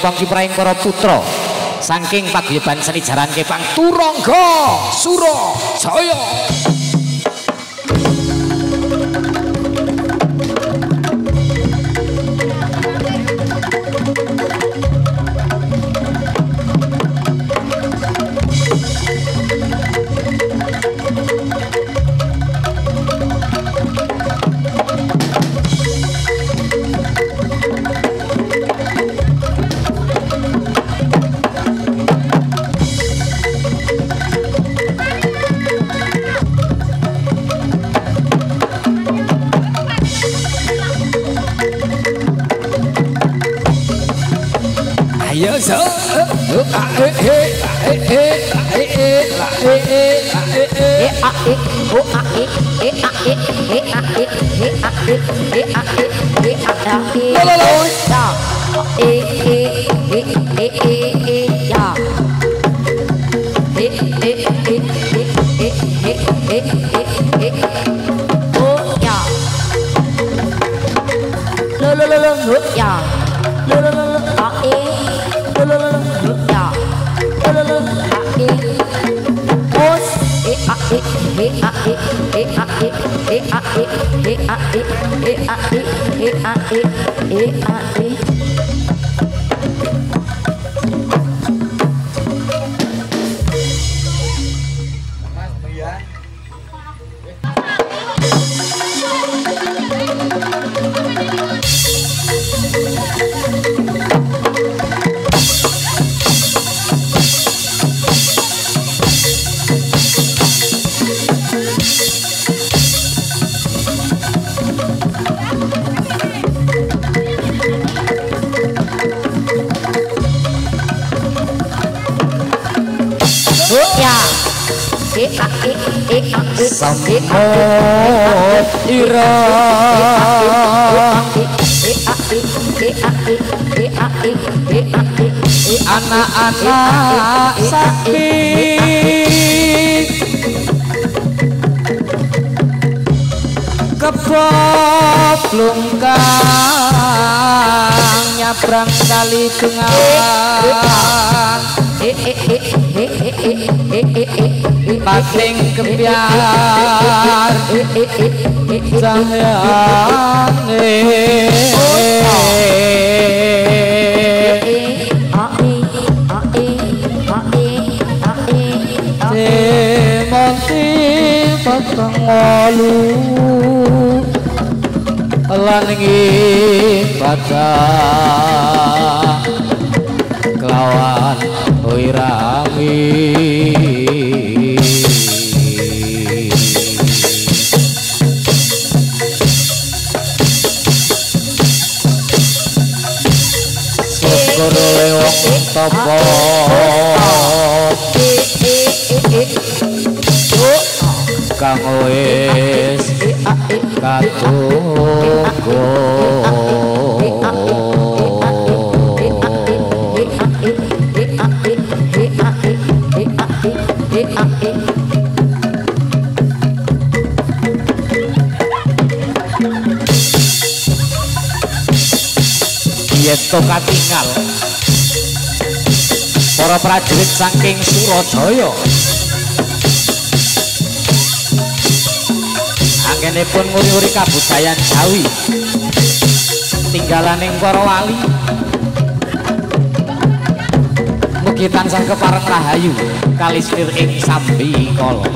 pangkipraing para putra saking paguyuban seni jaran Kepang Turangga Surajaya. Anak-anak sakit kepoplungkang nyabrang kali dengan pating kebiar cahyane patang walu lan ing baca kelawan wirami syukur wong tapa kang wis katunggo yen to katingal para prajurit saking Surajaya anggenipun nguri-uri kabudayan Jawi tinggalaning para wali mugi tansah kepareng rahayu kalistir ing sambi kala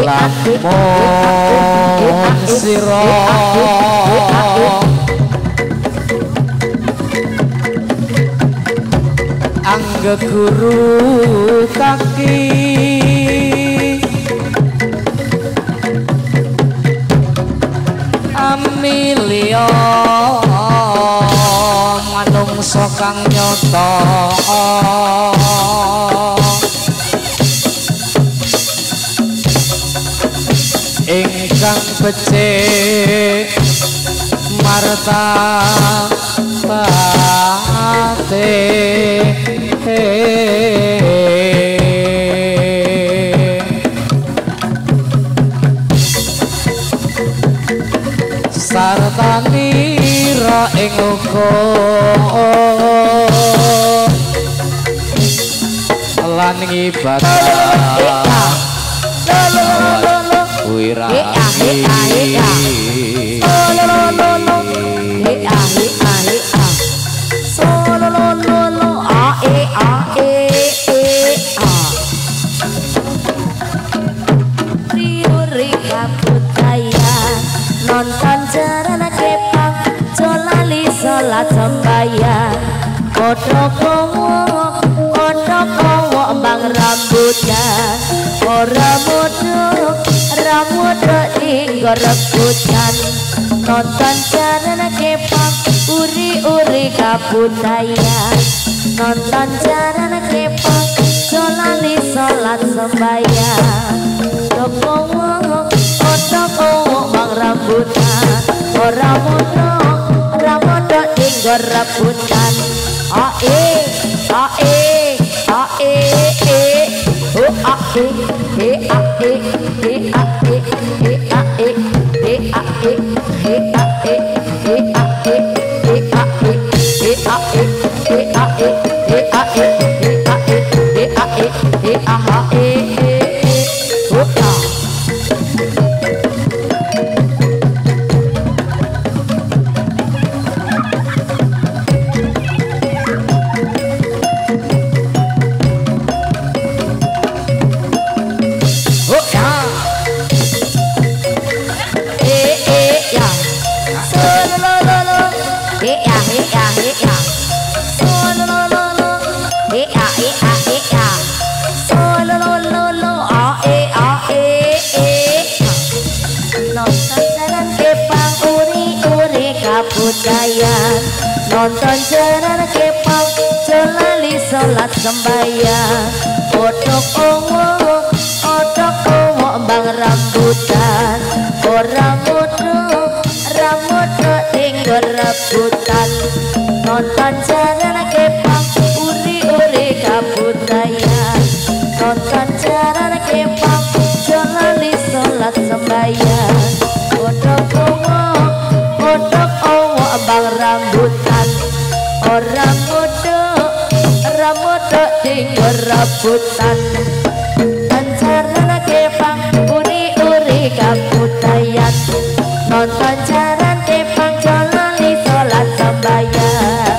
Lamun sira angge guru kaki amilya manungsa kang nyata ingkang becik martabate sarta nira ing lan ibadah wiragi nonton jarana kepang jolali salat sembahyang kodok bang rambutan ora modok ramudok tinggal rebutan nonton jarana kepang uri kabudayan nonton jarana kepang jolali salat sembahyang kodok bang rambutan ora modok tinggal rebutan kabudayan nonton jarana kepang jolali salat sembahyang kodok bang rambutan ora modok tinggal rebutan nonton jarana kepang uri kabudayan nonton jarana kepang jolali salat sembahyang kodok bang rambutan orang modok tinggal rebutan dan jarana kepang uri kabudayan nonton jaran kepang jolali salat sembahyang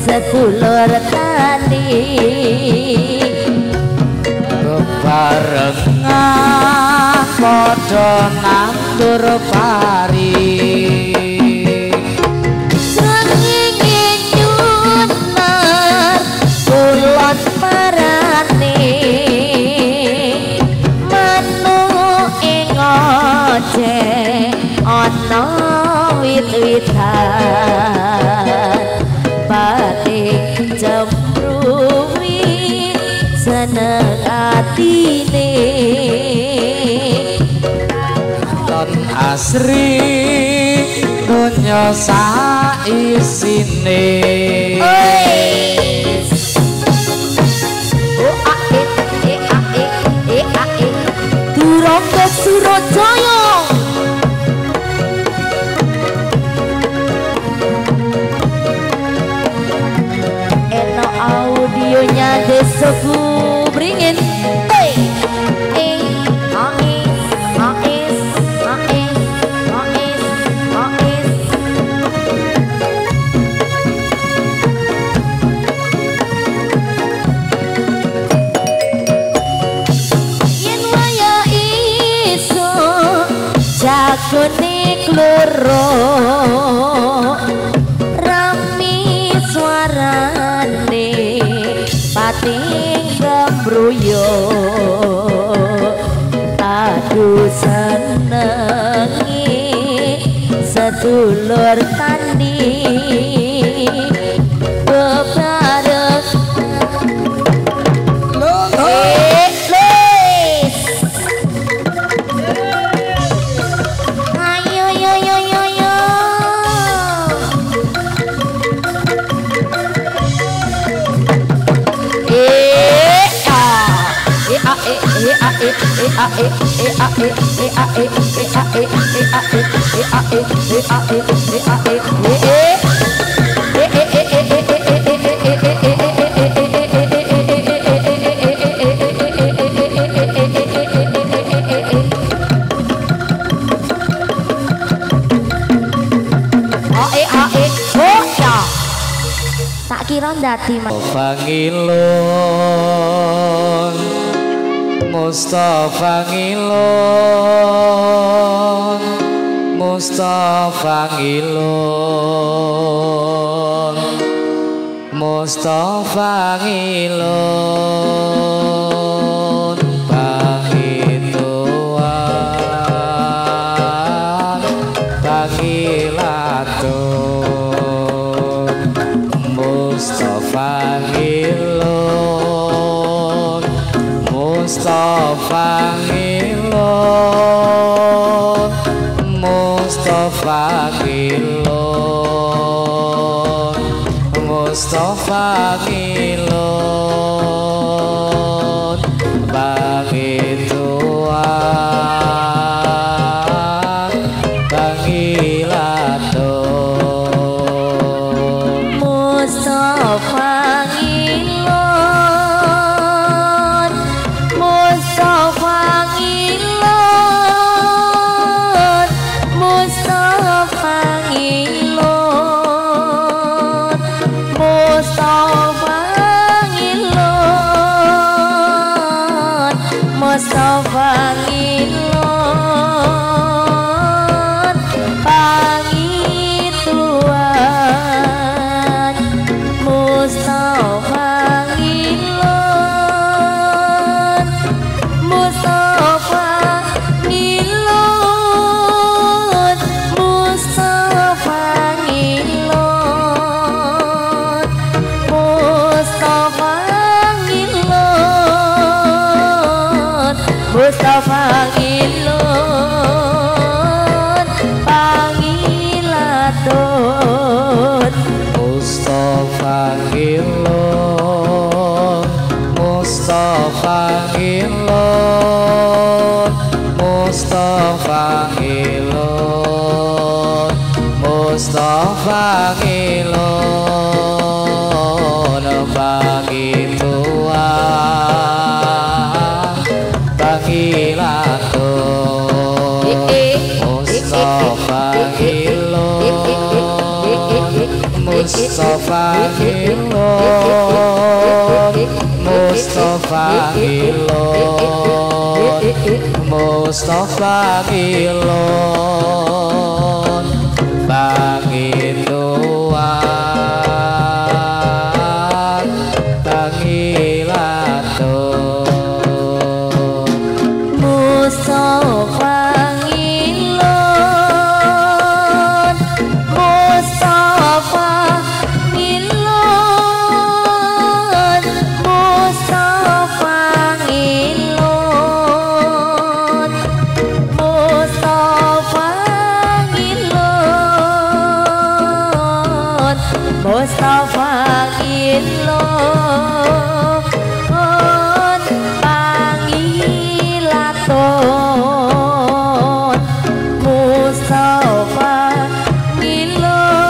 Sedulur tani bebarengan padha nandur pari srengenge nyunar kulon parane manuk ing ojek ana wit-witan batik cemruwi seneng atine ton asri donya saisine durung ke Surabaya audionya Desoku beringin yen waya iso jagone kloro rami suarane pating gembruyo adu senengi sedulur tani bebareng ayo yo yo yo yo tak kira ndati Bangilun Mustafa ngilun Mustafa ngilun Mustafa ngilun Bangituan Bangilatun Mustafa ngilun Mustafa Mustafa ngilon, Mustafa ngilon, Mustafa ngilon, bagi Tuhan, bagi laton. Mustafa ngilon, Mustafa ngilon, Mustafa ngilon, Mustafa ngilon, Mustafa ngilon, pagi Tuhan. Mustafa ngilon, Mustafa ngilon, Mustafa ngilon, Mustafa ngilon, Mustafa ngilon, pangilaton. Mustafa ngilon, Mustafa ngilon, Mustafa ngilon, Mustafa ngilon, bagi Tuhan, bagi laton. Mustafa ngilon, Mustafa ngilon, Mustafa ngilon, Mustafa ngilon, bagi Tuhan, bagi laton. Mustafa ngilon, Mustafa ngilon, Mustafa ngilon, Mustafa ngilon, Mustafa ngilon, pangilaton. Mustafa ngilon,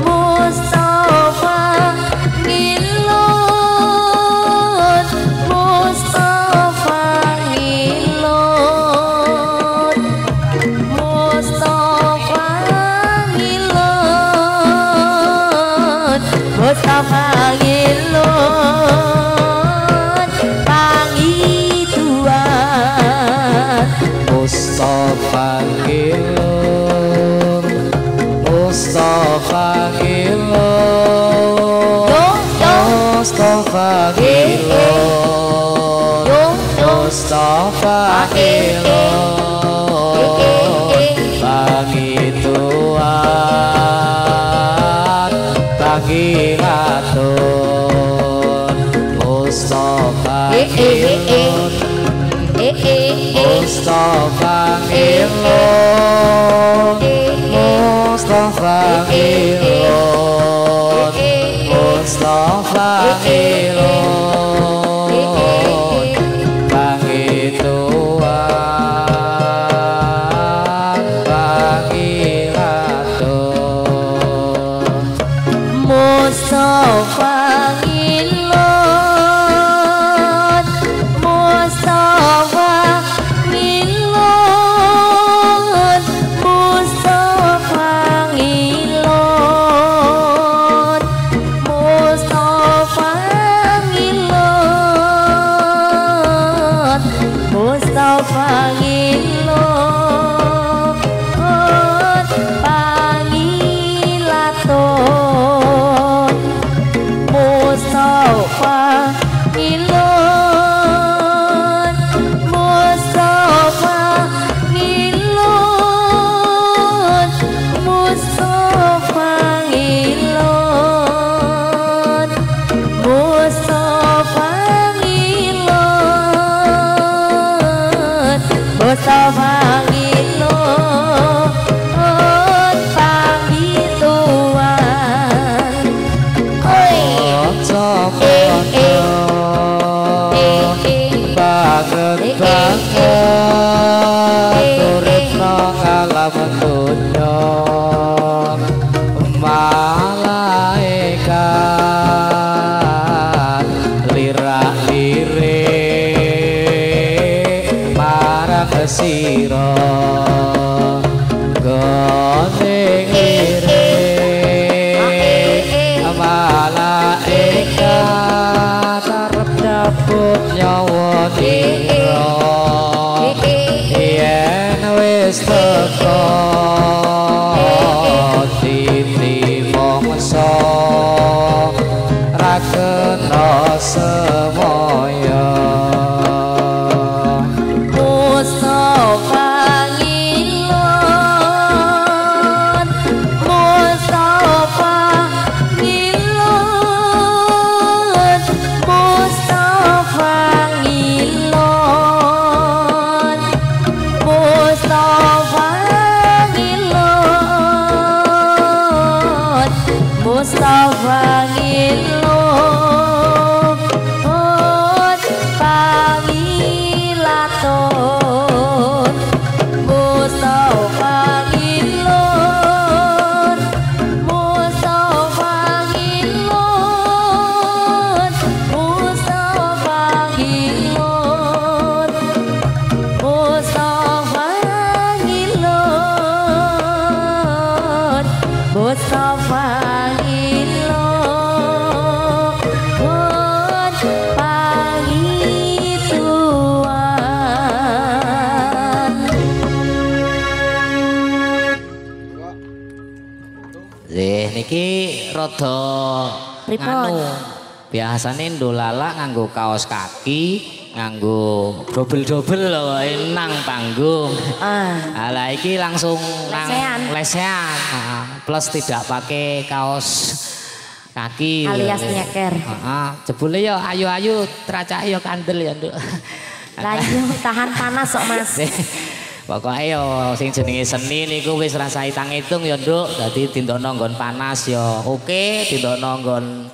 Mustafa ngilon, Mustafa ngilon, Mustafa ngilon, Mustafa ngilon, pangi Tuhan. Mustafa ngilon, Mustafa ngilon, Mustafa ngilon, Mustafa ngilon, bagi Tuhan, bagi laton. Mustafa ngilon, Mustafa ngilon, Mustafa ngilon, Mustafa ngilon, bagi Tuhan, bagi laton. Mustafa ngilon, Mustafa ngilon, Mustafa ngilon, Mustafa ngilon, Mustafa ngilon, pangilaton. Mustafa ngilon, Mustafa ngilon, Mustafa ngilon, Mustafa ngilon. lirik marang sira gone lirik malaikat arep nyabut nyawa nira yen wis teko titi mongso ra kena semoyo Mustafa ngilon Mustafa ngilon Mustafa ngilon Mustafa ngilon Mustafa ngilon pangilaton Mustafa ngilon Mustafa ngilon Mustafa ngilon Mustafa ngilon Mustafa niki rada nganu biasane ndolala nganggo kaos kaki nganggo dobel-dobel lho nang panggung lah iki langsung nang lesehan plus tidak pakai kaos kaki alias nyeker jebule ya ayu-ayu tracake ya kandel ya nduk lah iya tahan panas kok Mas pokoknya yo sing jenenge seni niku wis rasa hitung ya nduk dadi dindokno nggon panas ya oke dindokno nggon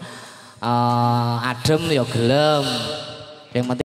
adem ya gelem. Yang penting